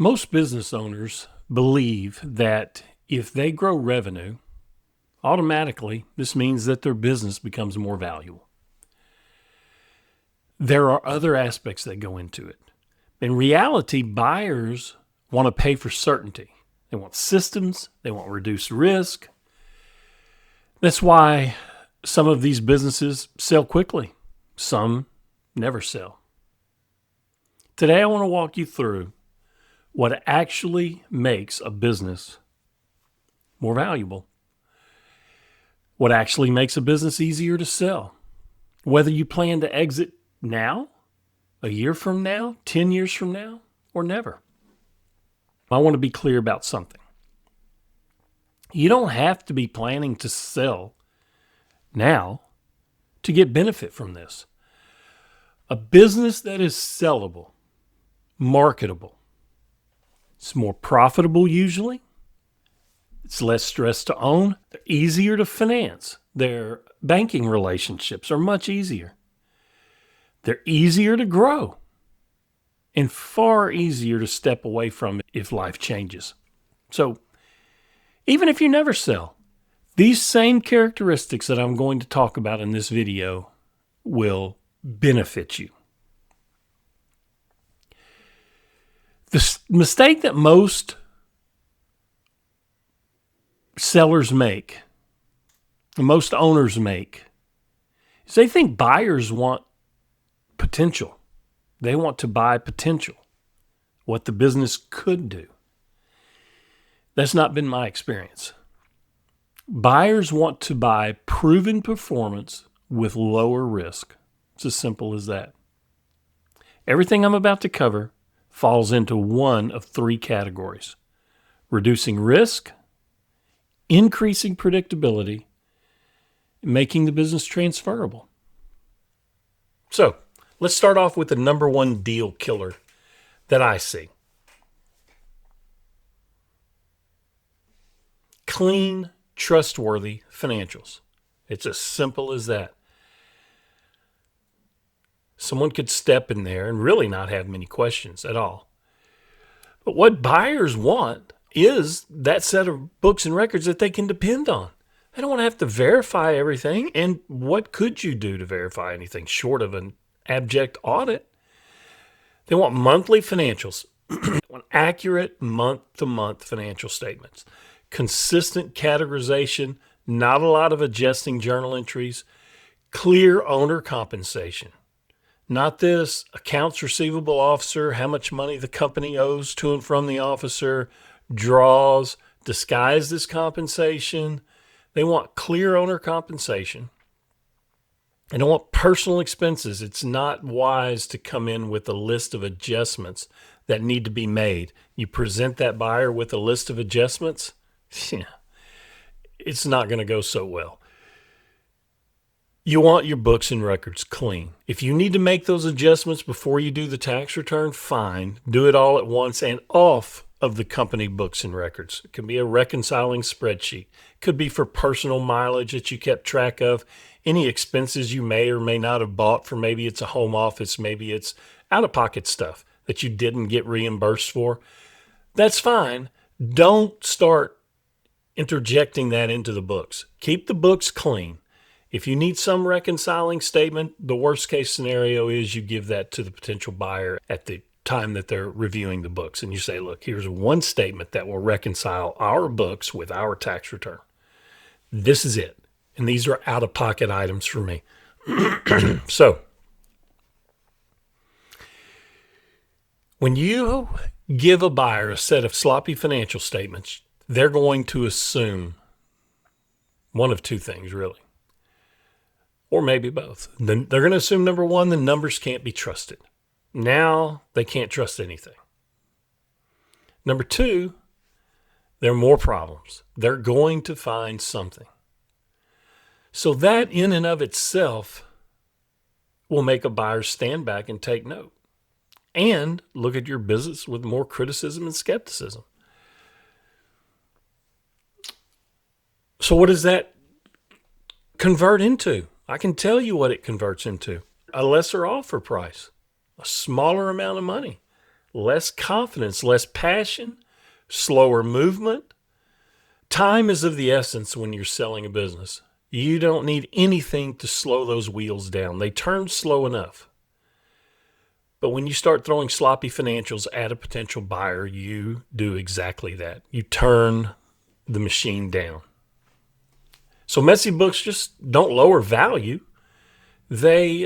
Most business owners believe that if they grow revenue, automatically this means that their business becomes more valuable. There are other aspects that go into it. In reality, buyers want to pay for certainty. They want systems, they want reduced risk. That's why some of these businesses sell quickly, some never sell. Today, I want to walk you through what actually makes a business more valuable, what actually makes a business easier to sell, whether you plan to exit now, a year from now, 10 years from now, or never. I want to be clear about something. You don't have to be planning to sell now to get benefit from this. A business that is sellable, marketable, it's more profitable usually. It's less stress to own. They're easier to finance. Their banking relationships are much easier. They're easier to grow and far easier to step away from if life changes. So even if you never sell, these same characteristics that I'm going to talk about in this video will benefit you. The mistake that most sellers make, most owners make, is they think buyers want potential. They want to buy potential, what the business could do. That's not been my experience. Buyers want to buy proven performance with lower risk. It's as simple as that. Everything I'm about to cover falls into one of three categories: reducing risk, increasing predictability, and making the business transferable. So let's start off with the number one deal killer that I see. Clean, trustworthy financials. It's as simple as that. Someone could step in there and really not have many questions at all. But what buyers want is that set of books and records that they can depend on. They don't want to have to verify everything. And what could you do to verify anything short of an abject audit? They want monthly financials. They want accurate month-to-month financial statements. Consistent categorization, not a lot of adjusting journal entries. Clear owner compensation. Not this accounts receivable officer, how much money the company owes to and from the officer, draws, disguise this compensation. They want clear owner compensation. They don't want personal expenses. It's not wise to come in with a list of adjustments that need to be made. You present that buyer with a list of adjustments, it's not going to go so well. You want your books and records clean. If you need to make those adjustments before you do the tax return, fine. Do it all at once and off of the company books and records. It can be a reconciling spreadsheet. It could be for personal mileage that you kept track of, any expenses you may or may not have bought for, maybe it's a home office, maybe it's out-of-pocket stuff that you didn't get reimbursed for. That's fine. Don't start interjecting that into the books. Keep the books clean. If you need some reconciling statement, the worst case scenario is you give that to the potential buyer at the time that they're reviewing the books. And you say, look, here's one statement that will reconcile our books with our tax return. This is it. And these are out-of-pocket items for me. So, when you give a buyer a set of sloppy financial statements, they're going to assume one of two things, really. Or maybe both. They're going to assume, number one, the numbers can't be trusted. Now they can't trust anything. Number two, there are more problems. They're going to find something. So that in and of itself will make a buyer stand back and take note and look at your business with more criticism and skepticism. So what does that convert into? I can tell you what it converts into. A lesser offer price, a smaller amount of money, less confidence, less passion, slower movement. Time is of the essence when you're selling a business. You don't need anything to slow those wheels down. They turn slow enough. But when you start throwing sloppy financials at a potential buyer, you do exactly that. You turn the machine down. So messy books just don't lower value. They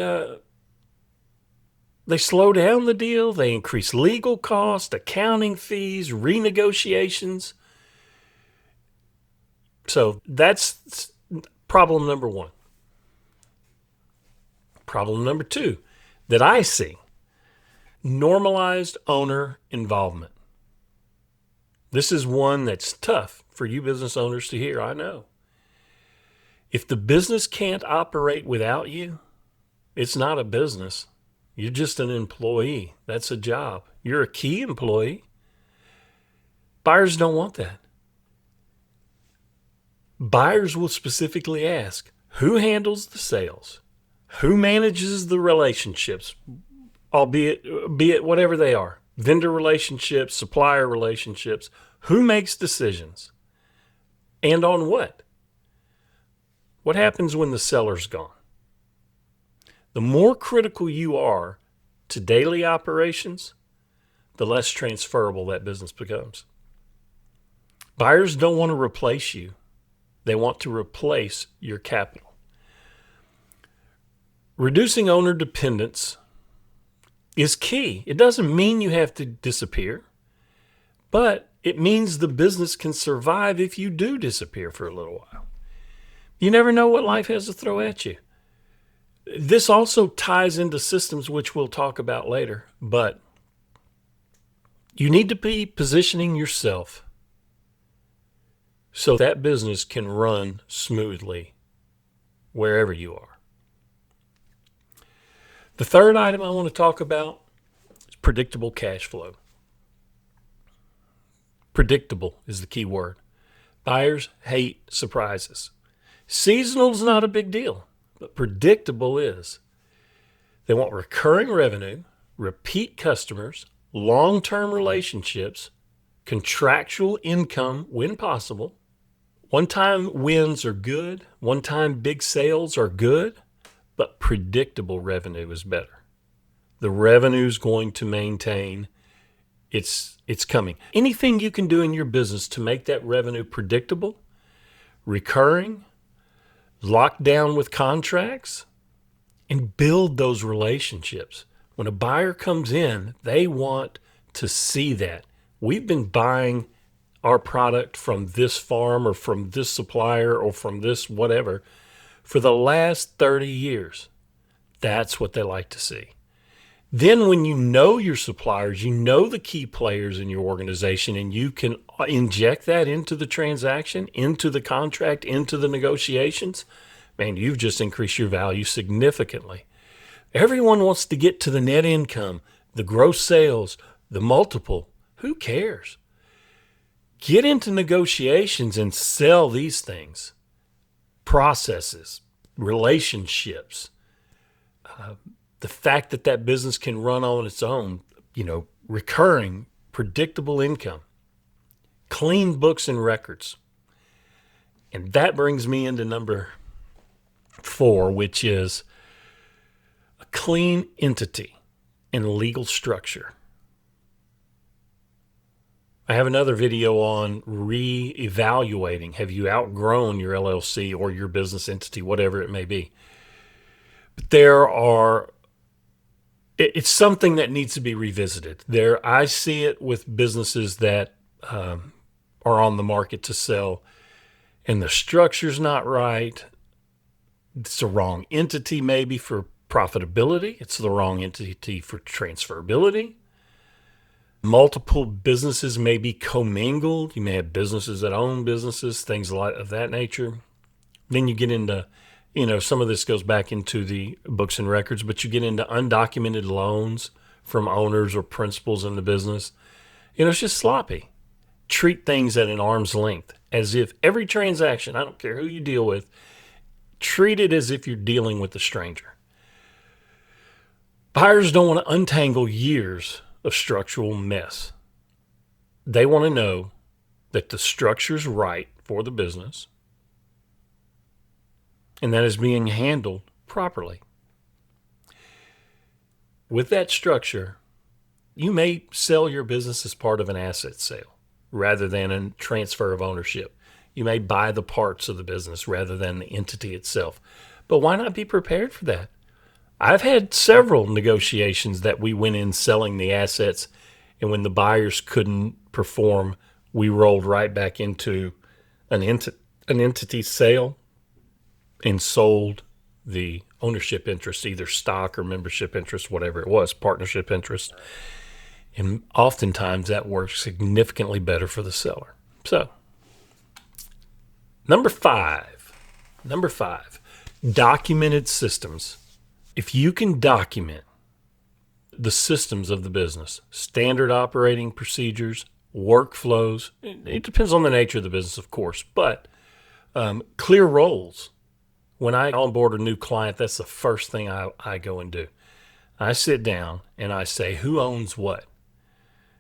slow down the deal. They increase legal costs, accounting fees, renegotiations. So that's problem number one. Problem number two that I see: normalized owner involvement. This is one that's tough for you business owners to hear, I know. If the business can't operate without you, it's not a business. You're just an employee. That's a job. You're a key employee. Buyers don't want that. Buyers will specifically ask, who handles the sales? Who manages the relationships, albeit whatever they are? Vendor relationships, supplier relationships. Who makes decisions? And on what? What happens when the seller's gone? The more critical you are to daily operations, the less transferable that business becomes. Buyers don't want to replace you. They want to replace your capital. Reducing owner dependence is key. It doesn't mean you have to disappear, but it means the business can survive if you do disappear for a little while. You never know what life has to throw at you. This also ties into systems, which we'll talk about later, but you need to be positioning yourself so that business can run smoothly wherever you are. The third item I want to talk about is predictable cash flow. Predictable is the key word. Buyers hate surprises. Seasonal is not a big deal, but predictable is. They want recurring revenue, repeat customers, long-term relationships, contractual income when possible. One-time wins are good. One-time big sales are good, but predictable revenue is better. The revenue is going to maintain. It's coming. Anything you can do in your business to make that revenue predictable, recurring, locked down with contracts, and build those relationships. When a buyer comes in, they want to see that. We've been buying our product from this farm or from this supplier or from this whatever for the last 30 years. That's what they like to see. Then when you know your suppliers, you know the key players in your organization, and you can inject that into the transaction, into the contract, into the negotiations, man, you've just increased your value significantly. Everyone wants to get to the net income, the gross sales, the multiple. Who cares? Get into negotiations and sell these things. Processes, relationships, the fact that that business can run on its own, recurring, predictable income, clean books and records. And that brings me into number 4, which is a clean entity and legal structure. I have another video on re-evaluating. Have you outgrown your LLC or your business entity, whatever it may be? But it's something that needs to be revisited. I see it with businesses that are on the market to sell, and the structure's not right. It's the wrong entity maybe for profitability. It's the wrong entity for transferability. Multiple businesses may be commingled. You may have businesses that own businesses, things of that nature. Then you get into, some of this goes back into the books and records, but you get into undocumented loans from owners or principals in the business. It's just sloppy. Treat things at an arm's length, as if every transaction, I don't care who you deal with, treat it as if you're dealing with a stranger. Buyers don't want to untangle years of structural mess. They want to know that the structure's right for the business and that is being handled properly. With that structure, you may sell your business as part of an asset sale rather than a transfer of ownership. You may buy the parts of the business rather than the entity itself. But why not be prepared for that? I've had several negotiations that we went in selling the assets, and when the buyers couldn't perform, we rolled right back into an entity sale and sold the ownership interest, either stock or membership interest, whatever it was, partnership interest. And oftentimes that works significantly better for the seller. So, number five, documented systems. If you can document the systems of the business, standard operating procedures, workflows, it depends on the nature of the business, of course, but clear roles. When I onboard a new client, that's the first thing I go and do. I sit down and I say, who owns what?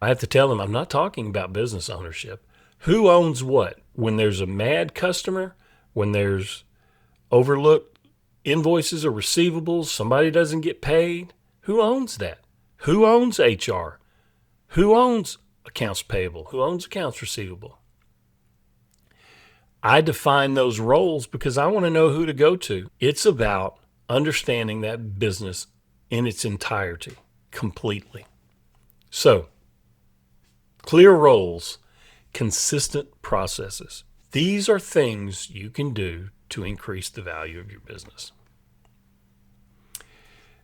I have to tell them I'm not talking about business ownership. Who owns what? When there's a mad customer, when there's overlooked invoices or receivables, somebody doesn't get paid, who owns that? Who owns HR? Who owns accounts payable? Who owns accounts receivable? I define those roles because I want to know who to go to. It's about understanding that business in its entirety, completely. So, clear roles, consistent processes. These are things you can do to increase the value of your business.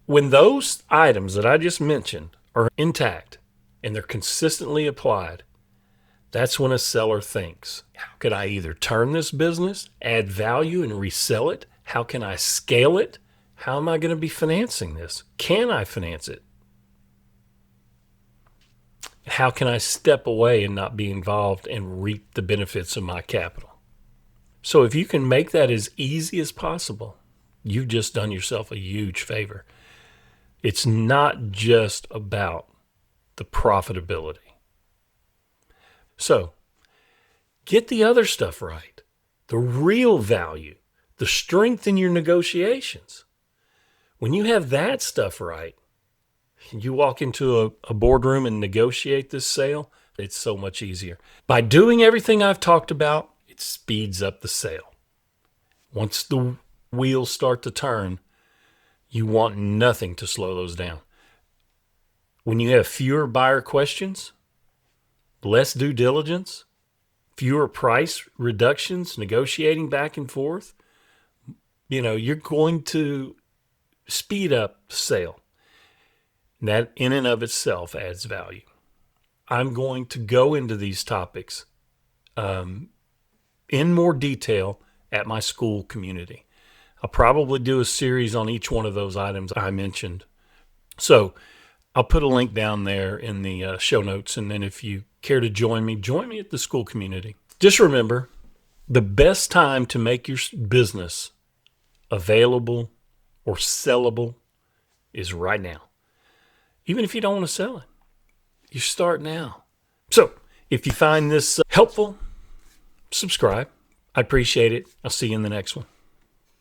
When those items that I just mentioned are intact and they're consistently applied, that's when a seller thinks, how could I either turn this business, add value, and resell it? How can I scale it? How am I going to be financing this? Can I finance it? How can I step away and not be involved and reap the benefits of my capital? So if you can make that as easy as possible, you've just done yourself a huge favor. It's not just about the profitability. So get the other stuff right, the real value, the strength in your negotiations. When you have that stuff right, you walk into a boardroom and negotiate this sale, it's so much easier. By doing everything I've talked about, it speeds up the sale. Once the wheels start to turn, you want nothing to slow those down. When you have fewer buyer questions, less due diligence, fewer price reductions, negotiating back and forth, you're going to speed up the sale. That in and of itself adds value. I'm going to go into these topics in more detail at my Skool community. I'll probably do a series on each one of those items I mentioned. So I'll put a link down there in the show notes, and then if you care to join me at the Skool community. Just remember, the best time to make your business available or sellable is right now. Even if you don't want to sell it, you start now. So if you find this helpful, subscribe. I appreciate it. I'll see you in the next one.